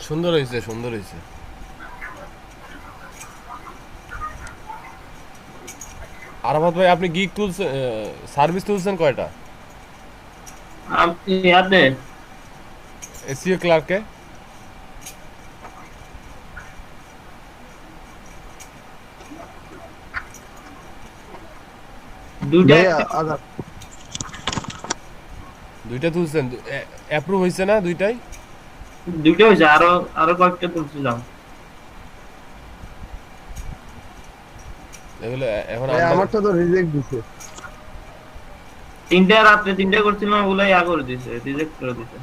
সুন্দর হয়েছে, সুন্দর হয়েছে। আরাফাত ভাই, আপনি গিগ তুলছেন, সার্ভিস তুলছেন কয়টা আপনি ইয়াতে এসিও ক্লার্কে? দুইটা ভাইয়া active- আদার দুইটা তুলছেন? অ্যাপ্রুভ হয়েছে না দুইটাই? দুইটা হয়েছে, আরো আরো কয়েকটা তুলছিলাম। এগুলো এখন ভাইয়া আপনার। আমারটা তো রিজেক্ট দিছে। তিনটা রাত্রে তিনটা করছিলাম, ওগুলাই করে দিছে, রিজেক্ট করে দিছে।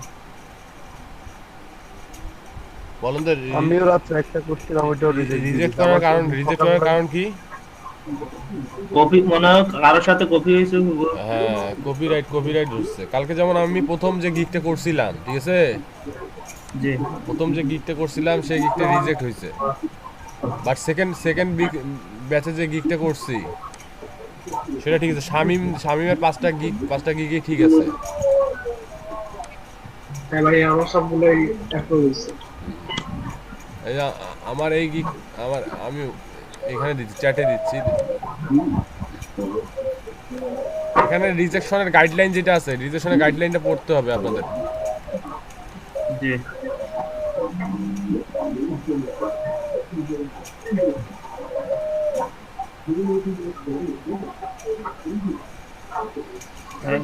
বলেন তো, আমিও রাত্রে একটা করছিলাম, ওইটাও রিজেক্ট দিয়ে রিজেক্ট দিছে। করার আমার তো কারণ, রিজেক্ট করার সকালবেলা কারণ কি? কপি মনে হয় কারোর সাথে কপি হয়েছে। হ্যাঁ, কপিরাইট, কপিরাইট ধরছে। কালকে যেমন আমি প্রথম যে গিগটা করছিলাম, ঠিক আছে, জি প্রথম যে গিগটা করছিলাম সেই গিগটা রিজেক্ট হয়েছে। বাট সেকেন্ড সেকেন্ড ব্যাচে যে গিগটা করছি সেটা ঠিক আছে। শামিমের পাঁচটা গিগই ঠিক আছে। হ্যাঁ ভাই, আমার সবগুলোই অ্যাপ্রুভ হয়েছে। এই যে আমার এই গিগ, আমি এখানে দিচ্ছি, চ্যাটে দিচ্ছি। এখানে রিজেকশনের গাইডলাইন যেটা আছে, রিজেকশনের গাইডলাইনটা পড়তে হবে আপনাদের। জি।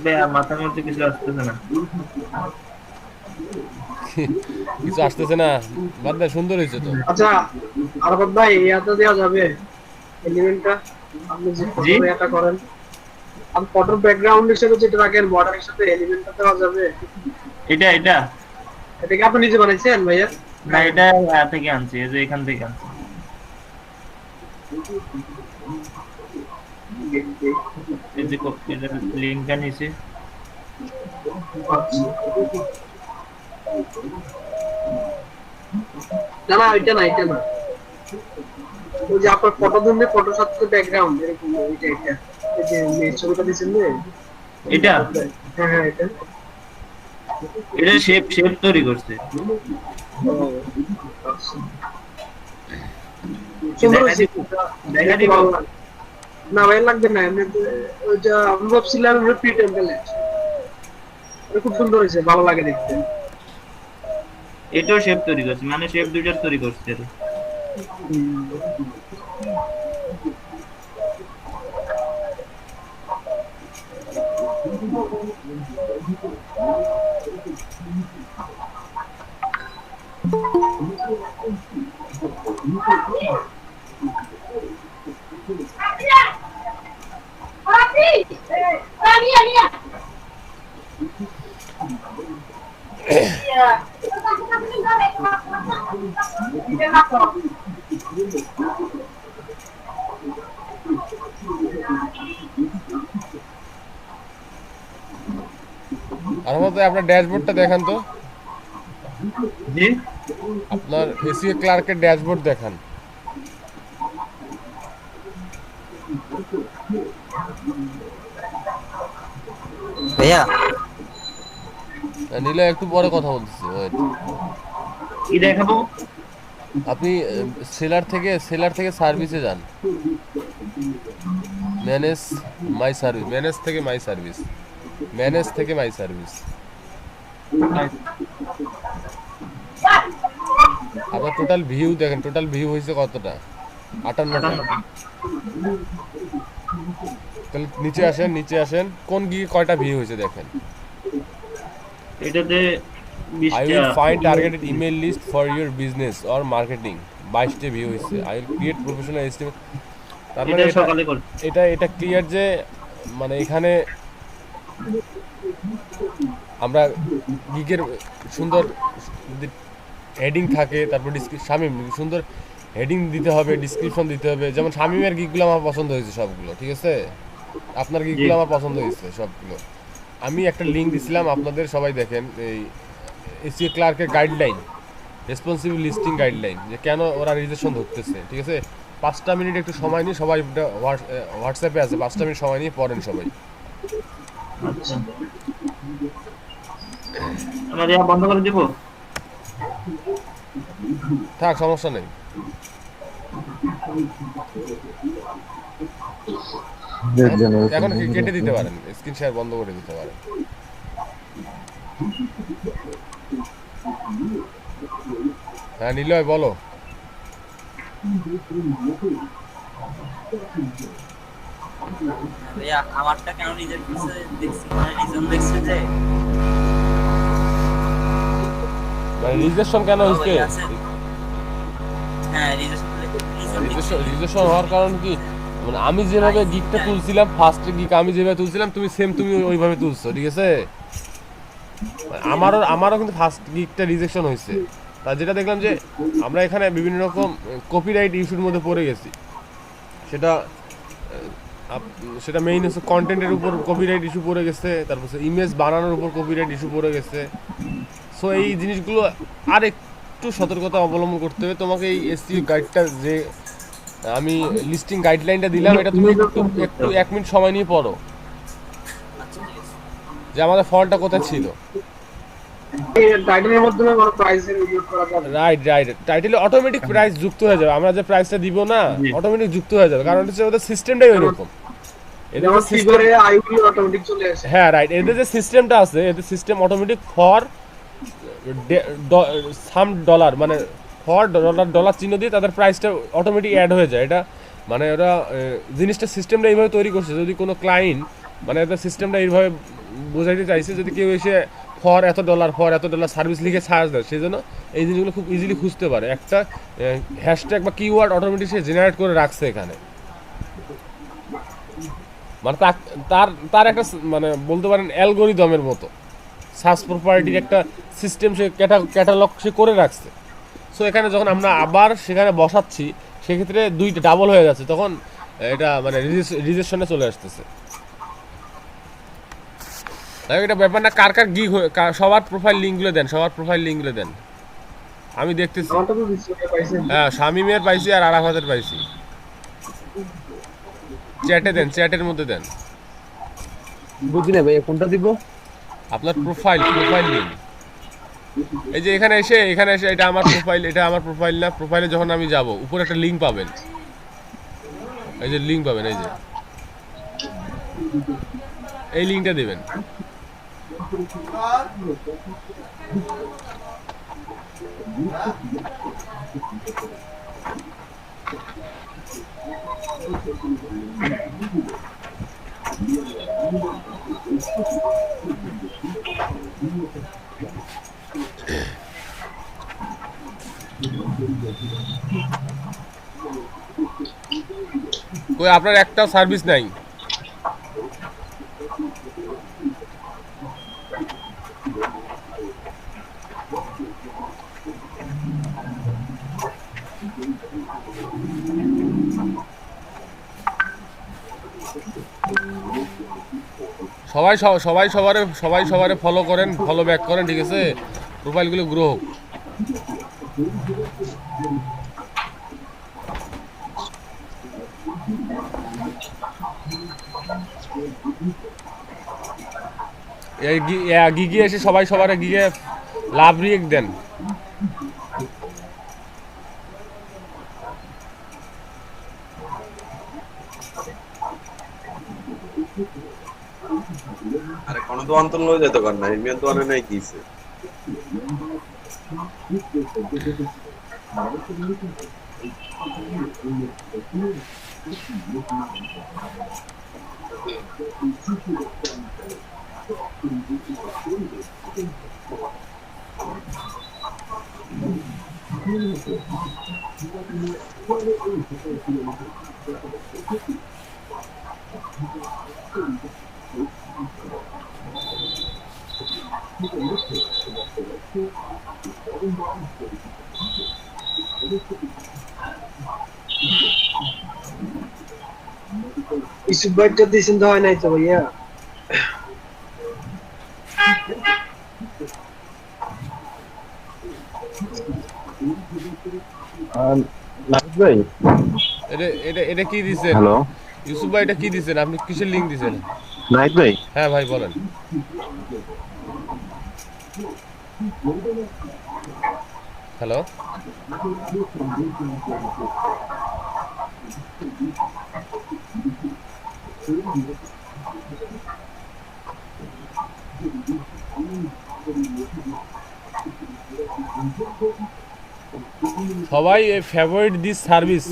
ভাই আর মাথার মধ্যে কিছু আসতেছে না। কিছু আসতেছে না? বাদ দেন, সুন্দর হয়েছে তো। আচ্ছা আরাফাত ভাই, ইয়াটা দেওয়া যাবে এলিমেন্টটা? আপনি যে জি, ফটোর এটা করেন, আর ফটোর ব্যাকগ্রাউন্ড হিসেবে যেটা রাখেন বর্ডারের সাথে, এলিমেন্টটা দেওয়া যাবে? এটা এটা এটা কি আপনি নিজে বানাইছেন ভাইয়া? না, এটা থেকে আনছি, এই যে এখান থেকে আনছি। এই যে লিঙ্কটা নিচে। আচ্ছা। না না, ওইটা না, এটা না। ওই যে আপনার ফটো ধরলে ফটোর সাথে ব্যাকগ্রাউন্ড এরকম, ওইটা এটা। এই যে মেয়ের ছবিটা দিয়েছেন না? এটা হ্যাঁ হ্যাঁ, এটা। এটা শেপ শেপ তৈরি করছে। ও, আচ্ছা। সুন্দর দেখা হয়েছে। দিব, দেখা দেখতে দিব। ভালো লাগে। না ভাই, লাগবে না, এমনিতে ওইটা আমি ভাবছিলাম প্রি টেম্পলেট। এটা খুব সুন্দর হয়েছে, ভালো লাগে দেখতে। এটাও শেপ তৈরি করছে, মানে শেপ দুইটার তৈরি করছে এটা। আর মতো আপনার ড্যাশবোর্ডটা দেখান তো। জি আপনার এসিও ক্লার্কের ড্যাশবোর্ড দেখান। ভাইয়া, নিলে একটু পরে কথা বলতেছি, wait। কি দেখাবো? আপনি সেলার থেকে সার্ভিসে যান। ম্যানেজ মাই সার্ভিস, ম্যানেজ থেকে মাই সার্ভিস, ম্যানেজ থেকে মাই সার্ভিস। আপনার টোটাল ভিউ দেখেন, টোটাল ভিউ হয়েছে কতটা? 58টা। 58। তাহলে নিচে আসেন, নিচে আসেন, কোন গিয়ে কয়টা ভিউ হয়েছে দেখেন। এটাতে আই 20টা। Will find targeted email list for your business or marketing, 22টা ভিউ হয়েছে। I will create professional estimate. তার মানে এটা এটা, সকালে করছি। এটা ক্লিয়ার যে, মানে এখানে আমরা গিগের সুন্দর হেডিং থাকে, তারপর শামিম সুন্দর হেডিং দিতে হবে, ডিসক্রিপশন দিতে হবে। যেমন শামিমের গিকগুলো আমার পছন্দ হয়েছে সবগুলো, ঠিক আছে। আপনার জি গিকগুলো আমার পছন্দ হয়েছে সবগুলো। আমি একটা লিঙ্ক দিছিলাম আপনাদের, সবাই দেখেন। এই এসিও ক্লার্কের গাইডলাইন, রেসপন্সিবল লিস্টিং গাইডলাইন, যে কেন ওরা রেজিস্ট্রেশন ধরতেছে, ঠিক আছে। 5টা মিনিট একটু সময় নিয়ে সবাই, হোয়াটসঅ্যাপে আছে, 5টা মিনিট সময় নিয়ে পড়েন সবাই। আচ্ছা, আমরা দেয়া বন্ধ করে দিব। থাক, সমস্যা নেই। এখন কেটে দিতে পারেন, স্ক্রিন শেয়ার বন্ধ করে দিতে পারেন। হ্যাঁ নিলয় বলো। ভাইয়া আমারটা কেন রিজেক্ট করছে দেখছি, মানে রিজন দেখছি যে রিজেকশন কেন ও হচ্ছে? ভাই আছে। হ্যাঁ রিজেকশন রিজেকশন হওয়ার কারণ কি, মানে আমি যেভাবে গিকটা তুলছিলাম, ফার্স্ট গিক আমি যেভাবে তুলছিলাম, তুমি সেম তুমি ওইভাবে তুলছো, ঠিক আছে? আমারও কিন্তু ফার্স্ট গিকটা রিজেকশন হয়েছে। তা যেটা দেখলাম যে আমরা এখানে বিভিন্ন রকম কপিরাইট ইস্যুর মধ্যে পড়ে গেছি। সেটা সেটা মেইন হচ্ছে কন্টেন্টের উপর কপিরাইট ইস্যু পড়ে গেছে, তারপর ইমেজ বানানোর উপর কপিরাইট ইস্যু পড়ে গেছে। সো এই জিনিসগুলো আর একটু সতর্কতা অবলম্বন করতে হবে তোমাকে। এই এসসিও গাইডটা যে আমি লিস্টিং গাইডলাইনটা দিলাম, এটা তুমি একটু 1 মিনিট সময় নিয়ে পড়ো যে আমাদের ফল্টটা কোথায় ছিল। এই টাইটেলের মাধ্যমে কোনো প্রাইসের রিভিউ করা যাবে। রাইট রাইট, টাইটেলে অটোমেটিক প্রাইস যুক্ত হয়ে যাবে। আমরা যে প্রাইসটা দিব না, অটোমেটিক যুক্ত হয়ে যাবে, কারণ হচ্ছে ওদের সিস্টেমটাই ওইরকম। এদের যেমন যে সিস্টেম, ফিগারে আইগুলি অটোমেটিক চলে আসে। হ্যাঁ রাইট, এদের যে সিস্টেমটা আছে, এদের system automatic for some dollar, মানে ফর ডলার চিহ্ন দিয়ে তাদের প্রাইসটা অটোমেটিক অ্যাড হয়ে যায়। এটা মানে ওরা জিনিসটা সিস্টেমটা এইভাবে তৈরি করছে, যদি কোনো ক্লায়েন্ট মানে এদের সিস্টেমটা এইভাবে বোঝাইতে চাইছে, যদি কেউ এসে ফর এত ডলার সার্ভিস লিখে সার্চ দেয়, সেই জন্য এই জিনিসগুলো খুব ইজিলি খুঁজতে পারে। একটা হ্যাশট্যাগ বা কিওয়ার্ড অটোমেটিক সে জেনারেট করে রাখছে এখানে। মানে তার তার একটা মানে বলতে পারেন অ্যালগোরিদমের মতো সার্চ প্রপার্টির একটা সিস্টেম সে ক্যাটালগ সে করে রাখছে। সো এখানে যখন আমরা আবার সেখানে বসাচ্ছি, সেক্ষেত্রে দুইটা ডাবল হয়ে যাচ্ছে, তখন এটা মানে রিজেকশনে চলে আসতেছে। তাই এটা ব্যাপার না, কার কার গিগ সবার প্রোফাইল লিঙ্কগুলো দেন, আমি দেখতেছি। আমারটা তো দিচ্ছি পাইছেন। হ্যাঁ শামিমের পাইছি আর আরাফাতের পাইছি। চ্যাটে দেন, চ্যাটের মধ্যে দেন বুঝি না ভাই, কোনটা দিব? আপনার প্রোফাইল লিঙ্ক। এই যে এখানে এসে এটা আমার প্রোফাইল না, প্রোফাইলে যখন আমি যাব উপরে একটা লিঙ্ক পাবেন, এই যে লিঙ্ক পাবেন, এই যে এই লিঙ্কটা দেবেন। কই আপনার একটাও সার্ভিস নাই? সবাই সবারে ফলো করেন, ফলো ব্যাক করেন, ঠিক আছে? প্রোফাইলগুলো গ্রো হোক। এই গিগে এসে সবারে গিগে লাভ রিয়েক্ট দেন। আরে কোনো তো অন্তর লয়ে যেতে পার না, এমনি তো অনেক নাই কিছে। ইস্যু বাইটটা দিয়েছেন তো হয় নাই তো ভাইয়া। নাইস ভাই, এটা এটা এটা কি দিছেন? হ্যালো ইউসুফ ভাই এটা কি দিছেন? আপনি কিসের লিংক দিছেন? নাইস ভাই, হ্যাঁ ভাই বলেন। হ্যালো, সবাই ফেভারিট দিস সার্ভিস,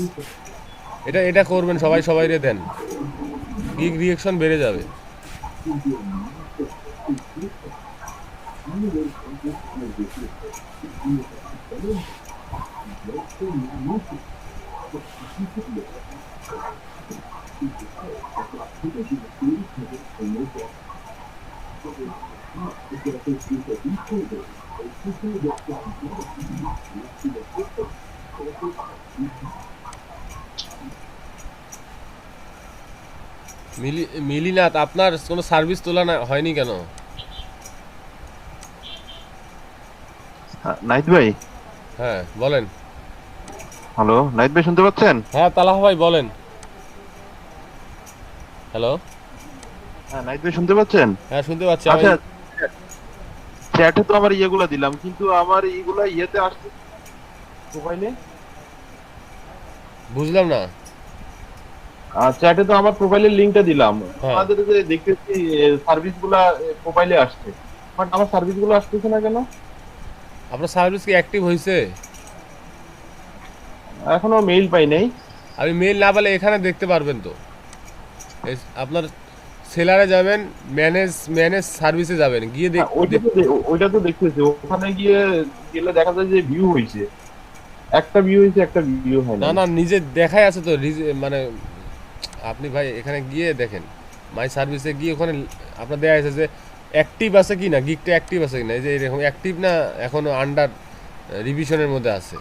এটা এটা করবেন সবাই, সবাইরে দেন, গিগ রিঅ্যাকশন বেড়ে যাবে। মিলিনাথ, আপনার কোনো সার্ভিস তোলা হয়নি কেন? নাহিদ ভাই, হ্যাঁ বলেন। হ্যালো নাহিদ ভাই, শুনতে পাচ্ছেন? হ্যাঁ তালাহ ভাই বলেন। হ্যালো, হ্যাঁ নাহিদ ভাই, শুনতে পাচ্ছেন? হ্যাঁ শুনতে পাচ্ছি। আচ্ছা, চ্যাটে তো আমার ইয়েগুলা দিলাম, কিন্তু আমার এইগুলা ইয়েতে আসছে প্রোফাইলে। বুঝলাম না। চ্যাটে তো আমার প্রোফাইলের লিংকটা দিলাম, হ্যাঁ। আমাদের যে দেখতেছি সার্ভিসগুলা প্রোফাইলে আসছে, বাট আমার সার্ভিসগুলো আসতেছে না কেন? আপনার সার্ভিস কি অ্যাক্টিভ হয়েছে? এখনো মেইল পাই নাই। আপনি মেল না পেলে এখানে দেখতে পারবেন তো। আপনার সেলারে যাবেন, ম্যানেজ সার্ভিসে যাবেন, গিয়ে ওইটা তো দেখতেছি, ওখানে গিয়ে গেলে দেখা যায় যে ভিউ হয়েছে, একটা ভিউ হয়েছে, একটা ভিউ হয় না না, নিজে দেখাই আছে তো, মানে আপনি ভাই এখানে গিয়ে দেখেন, মাই সার্ভিসে গিয়ে ওখানে আপনার দেওয়া আছে যে অ্যাক্টিভ আছে কি না, গিগটা অ্যাক্টিভ আছে কি না, এই যে এরকম অ্যাক্টিভ না, এখনো আন্ডার রিভিশনের মধ্যে আছে।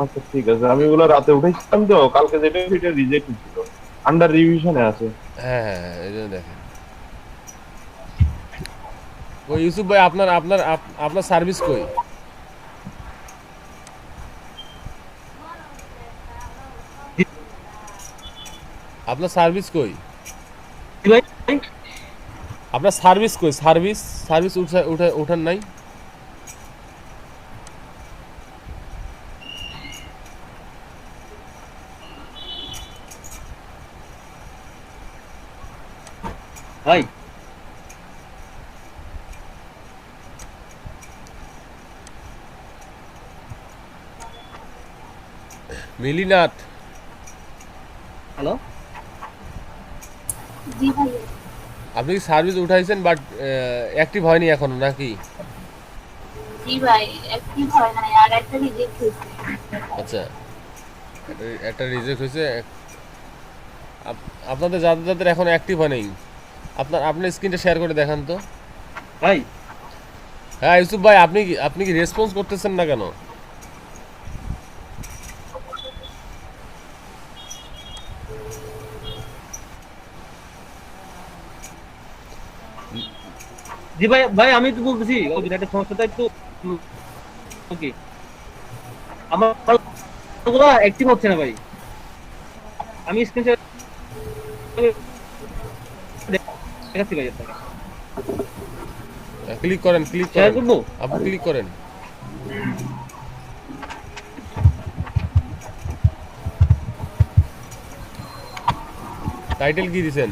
আচ্ছা ঠিক আছে, আমি ওগুলো রাতে উঠেছিলাম তো, কালকে যেটা সেটা রিজেক্ট হয়েছিল, আন্ডার রিভিশনে আছে। হ্যাঁ হ্যাঁ হ্যাঁ, এই জন্য দেখেন। ওই ইউসুফ ভাই, আপনার আপনার আপনার সার্ভিস কই? আপনার সার্ভিস কই? আপনার সার্ভিস কই? সার্ভিস উঠান নাই? ভাই মিলিনাথ, হ্যালো, জি ভাইয়া। আপনি কি সার্ভিস উঠাইছেন বাট অ্যাক্টিভ হয়নি এখনো নাকি? জি ভাই, অ্যাক্টিভ হয় নাই, আর একটা রিজেক্ট হয়েছে। আচ্ছা, একটা রিজেক্ট হয়েছে। আপনাদের যাদের যাদের এখন অ্যাক্টিভ হয় নাই, আপনার স্ক্রিনটা শেয়ার করে দেখান তো। ভাই হ্যাঁ ইউসুফ ভাই, আপনি কি রেসপন্স করতেছেন না কেন? জি ভাই, ভাই আমি তো বলতেছি ওই একটা সমস্যাটা একটু ওকে, আমার ওগুলো অ্যাক্টিভ হচ্ছে না ভাই, আমি স্ক্রিনশট দেখাচ্ছি ভাই আপনাকে। ক্লিক করেন, শেয়ার করবো? আপনি ক্লিক করেন। টাইটেল কি দিছেন?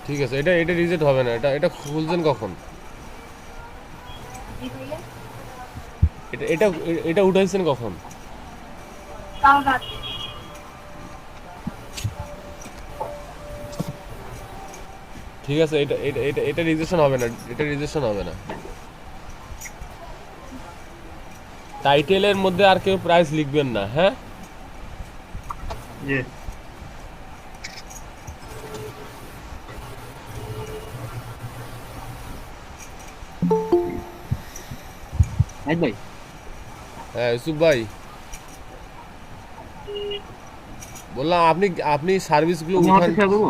ঠিক আছে, এটা রিজেক্ট হবে না। এটা খুলছেন কখন? জি ভাইয়া, এটা এটা উঠাইছেন কখন? কাল রাতে। ঠিক আছে, এটা রিজেকশন হবে না, এটা রিজেকশন হবে না। টাইটেলের মধ্যে আর কেউ প্রাইস লিখবেন না, হ্যাঁ? জি নাহিদ ভাই, হ্যাঁ ইউসুফ ভাই, বললাম আপনি সার্ভিসগুলো আমি উঠান, আমাকে শেয়ার করবো?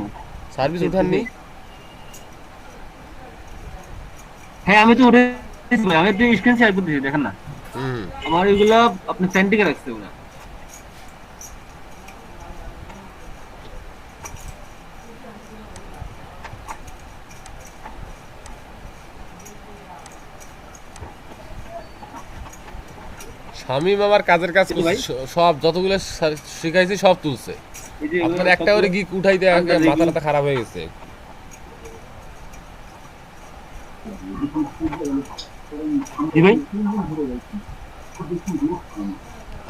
সার্ভিস উঠাননি? হ্যাঁ আমি তো উঠেছি ভাই, আমি একটু স্ক্রিন শেয়ার করতেছি দেখেন না, হুম, আমার এগুলা আপনি সেন্টিকে রাখছে ওরা। শামীম আমার কাজের কাজ করছে, ভাই? সব যতগুলো শিখাইছি সব তুলছে। এই যে আপনার একটা করে গিক উঠাইতে মাথা খারাপ হয়ে গেছে। জি ভাই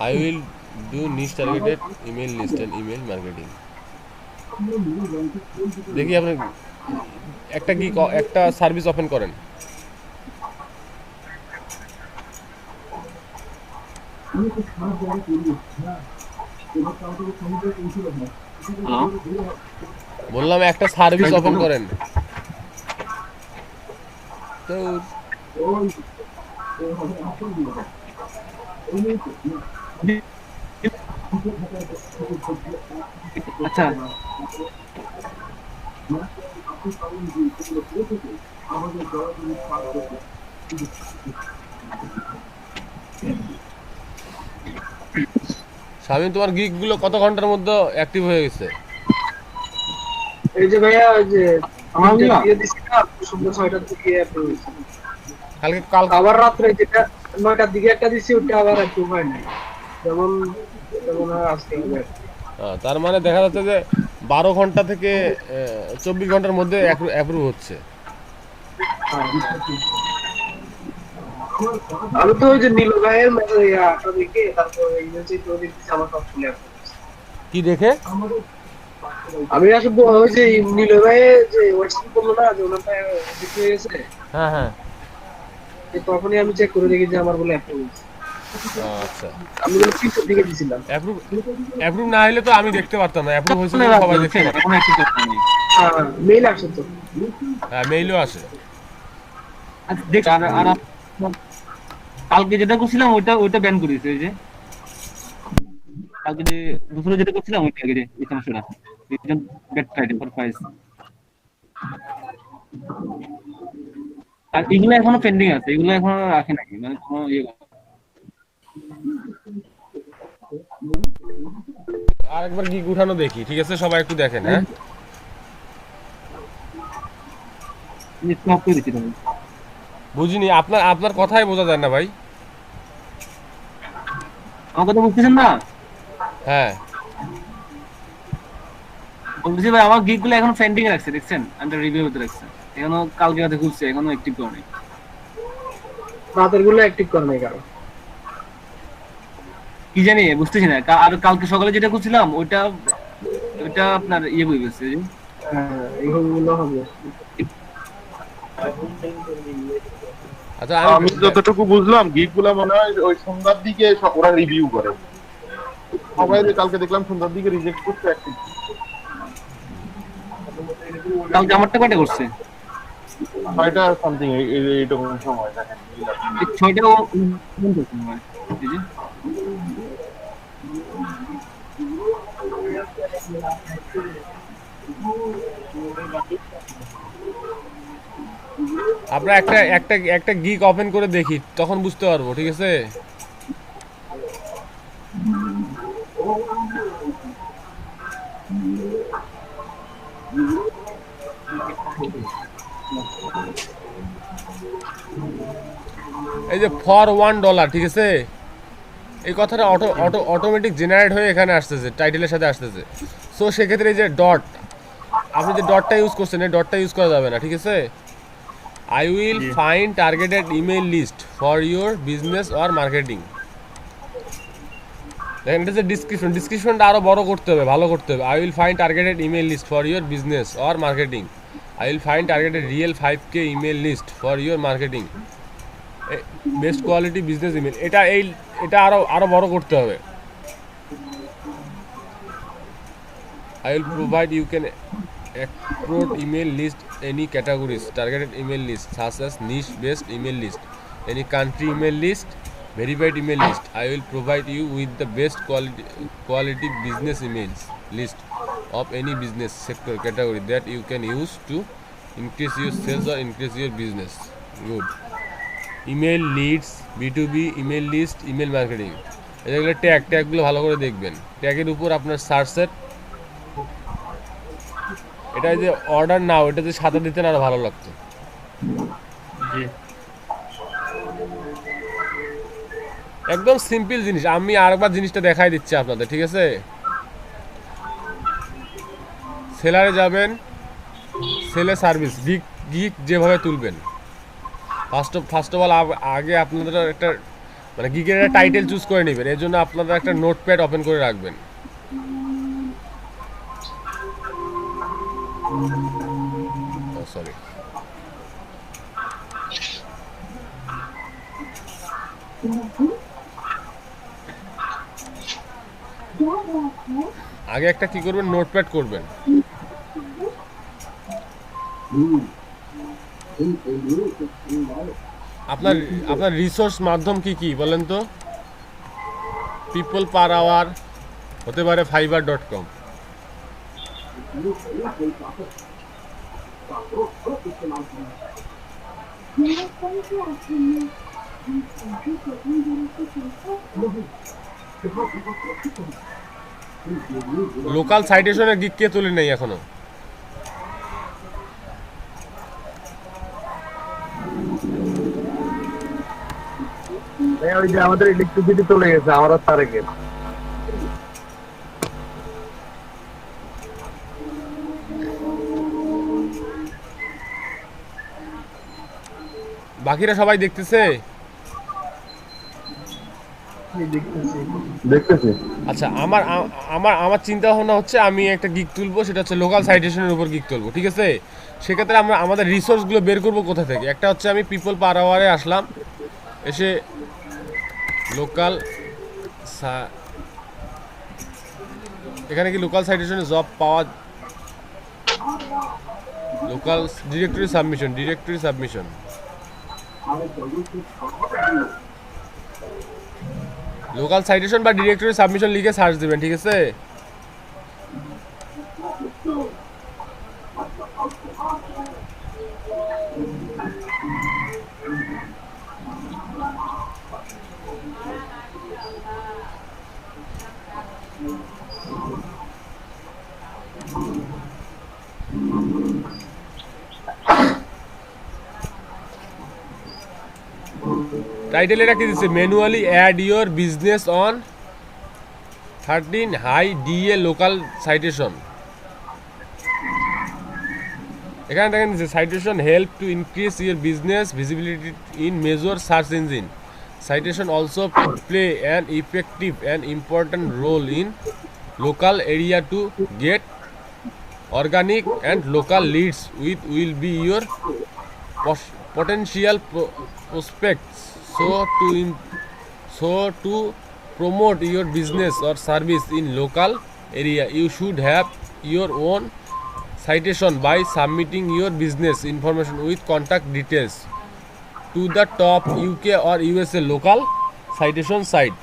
I will do niche targeted email list and email marketing. দেখি আপনি একটা গিক একটা সার্ভিস ওপেন করেন। হ্যালো বললাম একটা সার্ভিস ওপেন করেন। তো আচ্ছা শামীম তোমার গিক গুলো কত ঘন্টার মধ্যে অ্যাক্টিভ হয়ে গেছে? এই যে ভাইয়া ওই যে আমার না? দিয়ে দিছি না সন্ধ্যা 6টার দিকে আপনি কাল আবার রাত্রে যেটা 9টার দিকে একটা দিছি ওটা আবার একটু হয় না যেমন যেমন আজকে হবে। তার মানে দেখা যাচ্ছে যে 12 ঘন্টা থেকে 24 ঘন্টার মধ্যে অ্যাপ্রুভ হচ্ছে। আমি তো ওই যে নীল ভাইয়ের আটা দেখে তারপর এই যে তো দেখছি আমার সব চলে আসছে। কি দেখে? আমি আসলে ওই যে নীল ভাই যে হোয়াটসঅ্যাপ করলো না যে ওনারটা দেখে গেছে, হ্যাঁ হ্যাঁ তখনই আমি চেক করে দেখি যে আমার বলে অ্যাপ্রুভ হয়েছে। আচ্ছা, আমি বলে 3টার দিকে দিছিলাম। অ্যাপ্রুভ না হলে তো আমি দেখতে পারতাম না। অ্যাপ্রুভ হয়েছে তো সবাই দেখতে পারত। এখন একটু কথা নেই। হ্যাঁ মেইল আসছে তো। হ্যাঁ মেইলও আসে। আচ্ছা দেখ আর কালকে যেটা করছিলাম ওইটা ব্যান করে দিয়েছে। ওই যে কালকে যে দুপুরে যেটা করছিলাম ওইটা আগে এই সমস্যাটা ব্যাড ফ্রাইডে ফর প্রাইস আর এগুলো এখনো পেন্ডিং আছে, এগুলো এখনো রাখে নাকি মানে কোনো ইয়ে আরেকবার গিগ উঠানো দেখি, ঠিক আছে? সবাই একটু দেখেন। হ্যাঁ স্টপ করে দিচ্ছি তুমি। বুঝিনি, আপনার কথাই বোঝা যায় না ভাই। আমার কথা বুঝতেছেন না? হ্যাঁ বলছি ভাই আমার গিগ গুলো এখন পেন্ডিং রাখছে, দেখছেন? আন্ডার রিভিউ হতে রাখছে, এখনো কালকে রাতে খুলছে, এখনো অ্যাক্টিভ করে নাই। রাতের গুলো অ্যাক্টিভ করে নাই কারণ কি জানি বুঝতেছি না। আর কালকে সকালে যেটা করছিলাম ওইটা আপনার ইয়ে হয়ে গেছে। হ্যাঁ এইগুলো হবে। আচ্ছা আমি যতটুকু বুঝলাম গিগ গুলা মনে হয় ওই সন্ধ্যার দিকে ওরা রিভিউ করে। সবাই কালকে দেখলাম সন্ধ্যার দিকে রিজেক্ট করতে অ্যাক্টিভ। কালকে আমারটা কয়টা করছে? 6টা সামথিং এইরকম সময় দেখেন। 6টা আমরা একটা গিগ ওপেন করে দেখি, তখন বুঝতে পারবো, ঠিক আছে? এই যে ফর $1, ঠিক আছে? এই কথাটা অটোমেটিক জেনারেট হয়ে এখানে আসতেছে, টাইটেলের সাথে আসতেছে। সো সেক্ষেত্রে এই যে ডট, আপনি যে ডটটা ইউজ করছেন এই ডটটা ইউজ করা যাবে না, ঠিক আছে? I will find targeted email list for your business or marketing. দেখেন এটা যে ডিসক্রিপশনটা আরো বড় করতে হবে, ভালো করতে হবে। I will find targeted email list for your business or marketing. I will find targeted real 5K email list for your marketing. Best quality business email, এটা আরো বড় করতে হবে। I will provide you can explore email list any categories, targeted email list such as niche based email list, any country email list, verified email list. I will provide you with the best quality business emails list of any business sector category that you can use to increase your sales or increase your business. Good. Email leads, B2B email list, email marketing. এগুলো ট্যাগগুলো ভালো করে দেখবেন। ট্যাগের উপর আপনার সার্চের এটা যে অর্ডার নাও, এটা যে সাথে দিতেন আরো ভালো লাগতো। জি একদম সিম্পল জিনিস। আমি আরেকবার জিনিসটা দেখাই দিচ্ছি আপনাদের, ঠিক আছে? সেলারে যাবেন, সেলে সার্ভিস, গিগ গিগ যেভাবে তুলবেন, ফার্স্ট অফ অল আগে আপনাদের একটা মানে গিগের একটা টাইটেল চুজ করে নেবেন। এর জন্য আপনারা একটা নোটপ্যাড ওপেন করে রাখবেন। সরি, আগে একটা কি করবেন, নোটপ্যাড করবেন। আপনার আপনার রিসোর্স মাধ্যম কি কি বলেন তো? পিপল পার আওয়ার, হতে পারে fiverr.com। লোকাল সাইটেশনের গিগ কে তুলে নেই এখনো? ওই যে আমাদের ইলেকট্রিসিটি চলে গেছে আমার আর তারেকের। বাকিরা সবাই দেখতেছে? দেখতেছি। আচ্ছা, আমার আমার আমার চিন্তা ভাবনা হচ্ছে আমি একটা গিগ তুলবো, সেটা হচ্ছে লোকাল সাইটেশনের উপর গিগ তুলবো, ঠিক আছে? সেক্ষেত্রে আমরা আমাদের রিসোর্সগুলো বের করবো কোথা থেকে? একটা হচ্ছে আমি পিপল পার আওয়ারে আসলাম, এসে লোকাল, এখানে কি লোকাল সাইটেশনে জব পাওয়া, local directory submission, local citation বা ডিরেক্টরি সাবমিশন লিখে সার্চ দিবেন, ঠিক আছে? টাইটেল এটা কি দিচ্ছে? Manually add your business on 13 high DA local citation. এখানে দেখেন citation help to increase your business visibility in major search engine. Citation also play an effective and important role in local area to get organic and local leads which will be your potential prospects. So to promote your business or service in local area, you should have your own citation by submitting your business information with contact details to the top UK or USA local citation site.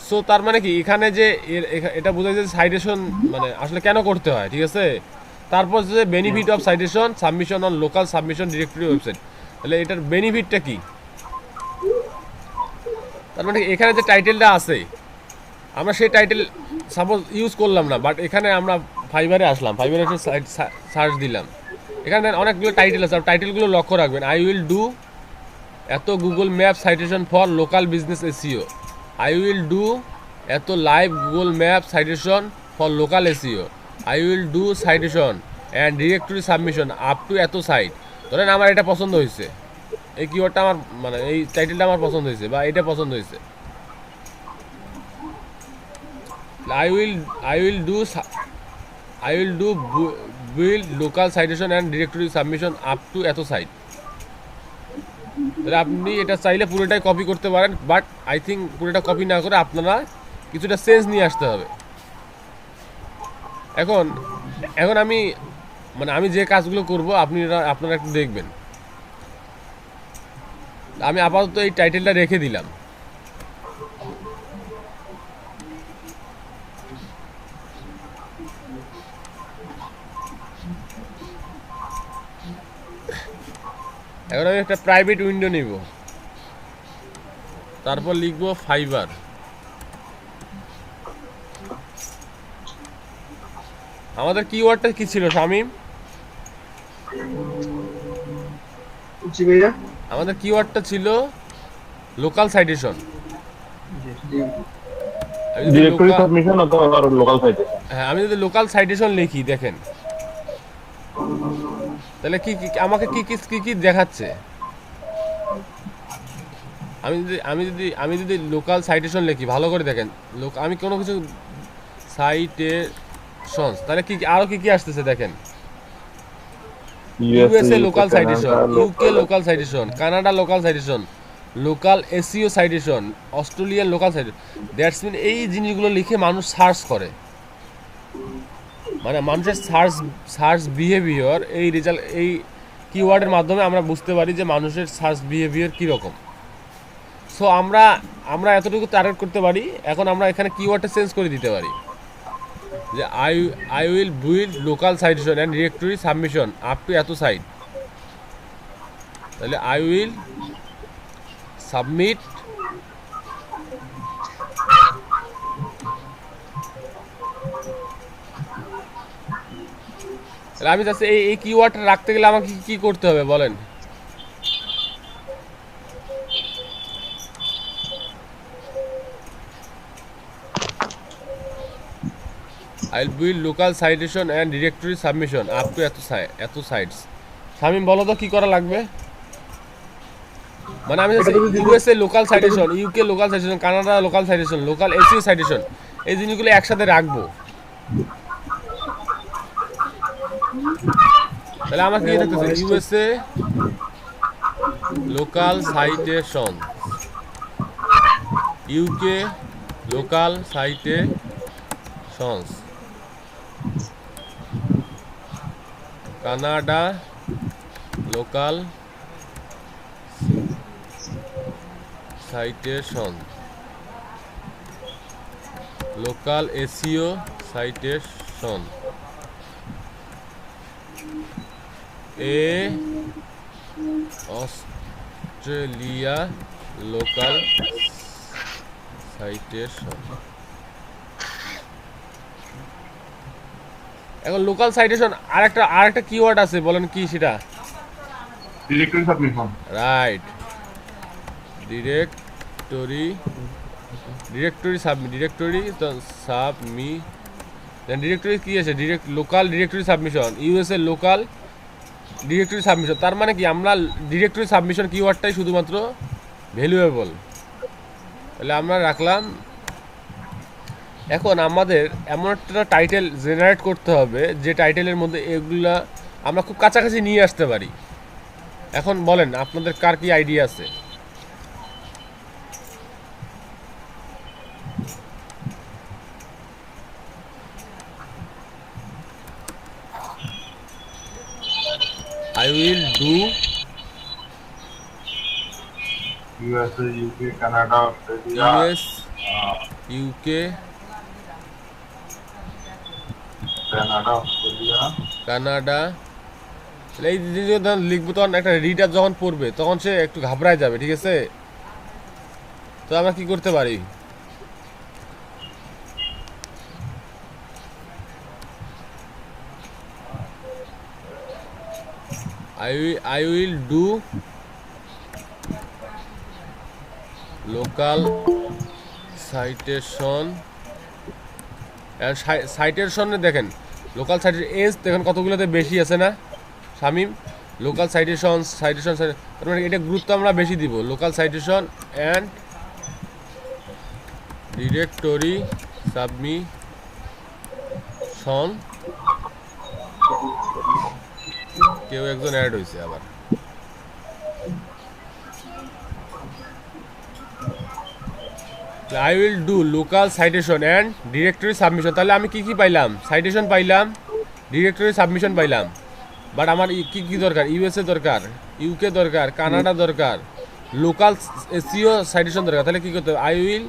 So তার মানে কি এখানে যে এটা বোঝায় যে citation মানে আসলে কেন করতে হয়, ঠিক আছে? তারপর যে benefit of citation submission on local submission directory website, তাহলে এটার বেনিফিটটা কি? তার মানে এখানে যে টাইটেলটা আছে আমরা সেই টাইটেল সাপোজ ইউজ করলাম না, বাট এখানে আমরা ফাইবারে আসলাম, ফাইবারে এসে সার্চ দিলাম, এখানে অনেকগুলো টাইটেল আছে। টাইটেলগুলো লক্ষ্য রাখবেন। আই উইল ডু এত Google map citation for local business SEO, I will do এত live Google map citation for local SEO, I will do citation and directory submission up to এত সাইট। ধরেন আমার এটা পছন্দ হয়েছে, এই কিওয়ার্ডটা আমার মানে এই টাইটেলটা আমার পছন্দ হয়েছে বা এটা পছন্দ হয়েছে, I will do build local citation and directory submission up to এত সাইট। তাহলে আপনি এটা চাইলে পুরোটাই কপি করতে পারেন, বাট আই থিঙ্ক পুরোটা কপি না করে আপনারা কিছুটা সেন্স নিয়ে আসতে হবে। এখন আমি মানে আমি যে কাজগুলো করব আপনারা একটু দেখবেন। আমি আপাতত এই টাইটেলটা রেখে দিলাম। এখন আমি একটা প্রাইভেট উইন্ডো নিব, তারপর লিখব ফাইবার। আমাদের কিওয়ার্ডটা কি ছিল শামিম? জি ভাইয়া, আমাদের কিওয়ার্ডটা ছিল লোকাল সাইটেশন। আমি যদি ডিরেক্টরি local- সাবমিশন অথবা লোকাল সাইটে। হ্যাঁ, আমি যদি লোকাল সাইটেশন লিখি দেখেন, তাহলে কি আমাকে কি দেখাচ্ছে? আমি যদি লোকাল সাইটেশন লিখি, ভালো করে দেখেন, আমি কোনো কিছু সাইটেশনস, তাহলে কি আরো কি আসতেছে দেখেন। USA local citation, UK local citation, Canada local citation, local SEO citation, Australian local citation. That's mean এই জিনিসগুলো লিখে মানুষ সার্চ করে, মানে মানুষের সার্চ বিহেভিয়ার, এই রেজাল্ট, এই কিওয়ার্ডের মাধ্যমে আমরা বুঝতে পারি যে মানুষের সার্চ বিহেভিয়ার কীরকম। সো আমরা এতটুকু টার্গেট করতে পারি। এখন আমরা এখানে কিওয়ার্ডটা চেঞ্জ করে দিতে পারি যে I will build local citation and directory submission up to এত সাইট। তাহলে আই উইল সাবমিট তাহলে আমি চাচ্ছি এই কিওয়ার্ডটা রাখতে গেলে আমাকে কি করতে হবে বলেন? I will build local citation and directory submission up to এত sites. শামিম বলো তো কি করা লাগবে? মানে আমি USA local citation, UK local citation, Canada local citation, local SEO citation, এই জিনিসগুলো একসাথে রাখবো। তাহলে আমার কি থাকতেছে? USA local citation, UK local citations, Canada local citation, local SEO citation, Australia local citation. এখন লোকাল সাইটেশন আরেকটা কিওয়ার্ড আছে, বলেন কি সেটা? Directory submission. রাইট, ডিরেক্টরি কি আছে? Local directory submission, USA local directory submission. তার মানে কি আমরা ডিরেক্টরি সাবমিশন কিওয়ার্ডটাই শুধুমাত্র ভ্যালুয়েবল, তাহলে আমরা রাখলাম। এখন আমাদের এমন একটা টাইটেল জেনারেট করতে হবে যে টাইটেলের মধ্যে এগুলা আমরা খুব কাছাকাছি নিয়ে আসতে পারি। এখন বলেন আপনাদের কার কি আইডিয়া আছে? I will do USA, UK, Canada, Australia, US, UK, Canada. এই জিনিসগুলো যখন লিখবো তখন একটা রিডার যখন পড়বে তখন সে একটু ঘাবড়ায় যাবে, ঠিক আছে? তো আমরা কি করতে পারি? I will do local citation and citation দেখেন লোকাল সাইটেশন এজ দেখেন কতগুলোতে বেশি আছে না শামিম? লোকাল সাইটেশন তার মানে এটা গুরুত্ব আমরা বেশি দিব। Local citation and directory submission. কেউ একজন অ্যাড হয়েছে আবার। I will do local citation and directory submission। তাহলে আমি কি পাইলাম? সাইটেশন পাইলাম, ডিরেক্টরি সাবমিশন পাইলাম। বাট আমার কি দরকার? ইউএসএ দরকার, ইউকে দরকার, কানাডা দরকার, লোকাল এসইও সাইটেশন দরকার। তাহলে কি করতে হবে? I will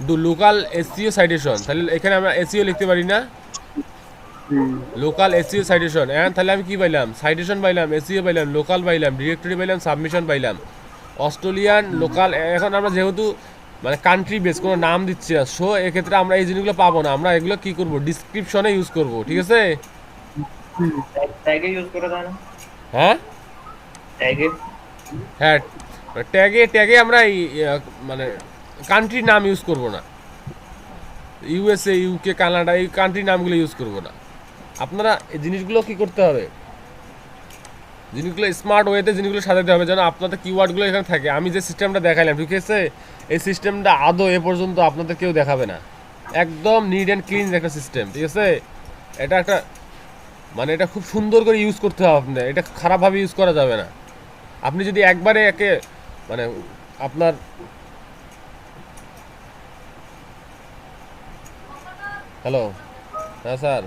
do local SEO citation. তাহলে এখানে আমরা এসইও লিখতে পারি না? লোকাল এসইও সাইটেশন অ্যান্ড তাহলে আমি কি পাইলাম? সাইটেশন পাইলাম, এসইও পাইলাম, লোকাল পাইলাম, ডিরেক্টরি পাইলাম, সাবমিশন পাইলাম, অস্ট্রেলিয়ান লোকাল। এখন আমরা যেহেতু মানে কান্ট্রি বেস কোনো নাম দিচ্ছি না, সো এক্ষেত্রে আমরা এই জিনিসগুলো পাবো না। আমরা এগুলো কি করব? ডিসক্রিপশনে ইউজ করব, ঠিক আছে? ট্যাগে ইউজ করা যায় না? হ্যাঁ ট্যাগে হ্যাঁ, ট্যাগে আমরা মানে কান্ট্রির নাম ইউজ করব না, ইউএসএ, ইউকে, কানাডা, এই কান্ট্রির নামগুলো ইউজ করব না। আপনারা এই জিনিসগুলো কি করতে হবে, জিনিসগুলো স্মার্ট ওয়েতে জিনিসগুলো সাজাতে হবে যেন আপনাদের কিওয়ার্ডগুলো এখানে থাকে। আমি যে সিস্টেমটা দেখাইলাম, ঠিক আছে, এই সিস্টেমটা আদৌ এ পর্যন্ত আপনাদের কেউ দেখাবে না। একদম নিট অ্যান্ড ক্লিন একটা সিস্টেম, ঠিক আছে। এটা একটা মানে এটা খুব সুন্দর করে ইউজ করতে হবে আপনার, এটা খারাপভাবে ইউজ করা যাবে না। আপনি যদি একবারে একে মানে আপনার হ্যালো, হ্যাঁ স্যার,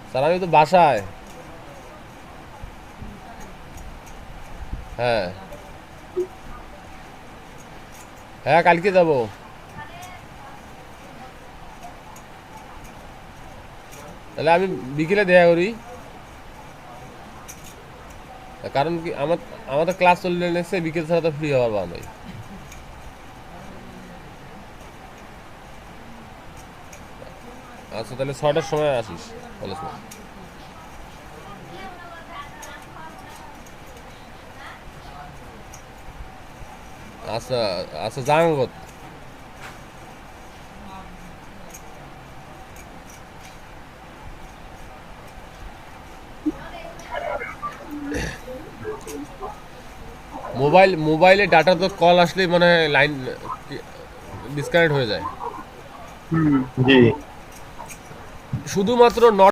স্যার আমি তো বাসায়। হ্যাঁ হ্যাঁ কালকে যাব। তাহলে আমি বিকেলে দেখা করি, কারণ কি আমার তো ক্লাস চলে নেছে, বিকেল ছাড়া তো ফ্রি হওয়ার বা নাই। আচ্ছা তাহলে 6টার সময় আসিস কলেজ। আচ্ছা আচ্ছা জাঙ্গত। মোবাইলে ডাটা তো কল আসলেই মানে লাইন ডিসকানেক্ট হয়ে যায়। জি শুধুমাত্র